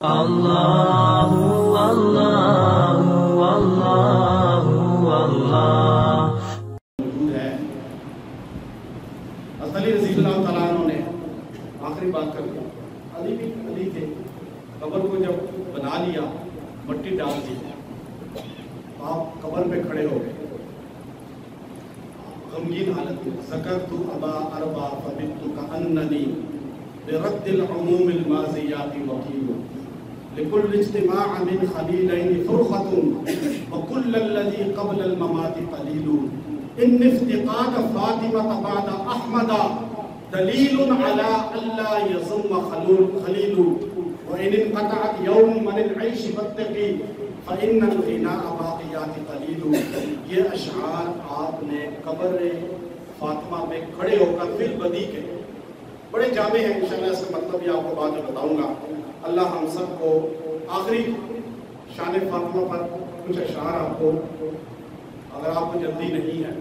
اللہ اللہ اللہ اللہ ہے۔ علی رضی اللہ تعالیٰ عنہ نے آخری بات کر دیا، علی تھے، قبر کو جب بنا لیا، مٹی ڈال دی، آپ قبر پہ کھڑے ہو گئے غمگین حالت میں، ذکرت ابا اربا فبت کأننی برد العموم الماضیات وکیل لکل اجتماع من خلیلین فرقۃ وکل الذی قبل الممات قلیل ان افتقاد فاطمة بعد احمد دلیل علی الا یضم خلیل وان انقطعت یوم من العیش فاتقی فإن الغناء باقیات قلیل۔ یہ اشعار آپ نے قبر فاطمہ میں کھڑے ہو کر پھر بدی کے بڑے جامع ہیں، انشاءاللہ اس کا مطلب بھی آپ کو بعد میں بتاؤں گا۔ اللہ ہم سب کو آخری شان فاطمہ پر کچھ اشعار آپ کو، اگر آپ کو جلدی نہیں ہے،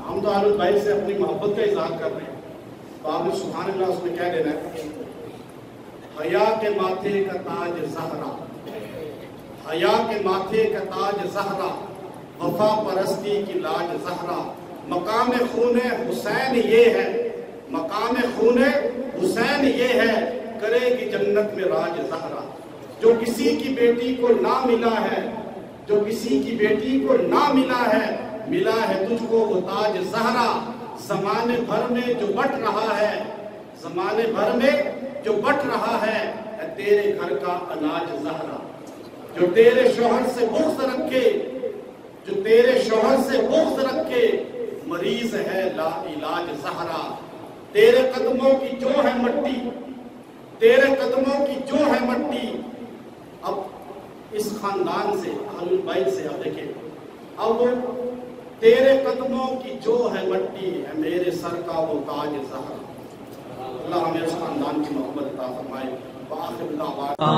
ہم تو اہل بیت سے اپنی محبت کا اظہار کر رہے ہیں، تو آپ نے سبحان اللہ اس میں کیا دینا ہے، حیا کے ماتھے کا تاج زہرا، حیا کے ماتھے کا تاج زہرا، وفا پرستی کی لاج زہرا، مقام خون حسین یہ ہے، مقام خون حسین یہ ہے، کرے گی جنت میں راج زہرا۔ جو کسی کی بیٹی کو نہ ملا ہے، جو کسی کی بیٹی کو نہ ملا ہے، ملا ہے تجھ کو وہ تاج زہرا۔ زمانے بھر میں جو بٹ رہا ہے، زمانے بھر میں جو بٹ رہا ہے، تیرے گھر کا اناج زہرا۔ جو تیرے شوہر سے بغض رکھے، جو تیرے شوہر سے بغض رکھے، مریض ہے لا علاج زہرا۔ تیرے قدموں کی جو ہے مٹی، تیرے قدموں کی جو ہے مٹی، اب اس خاندان سے، اہل بیت سے، اب دیکھیں، اب تیرے قدموں کی جو ہے مٹی ہے میرے سر کا وہ تاج زہرا۔ اللہ ہمیں اس خاندان کی محبت عطا فرمائے۔ وآخر دعوانا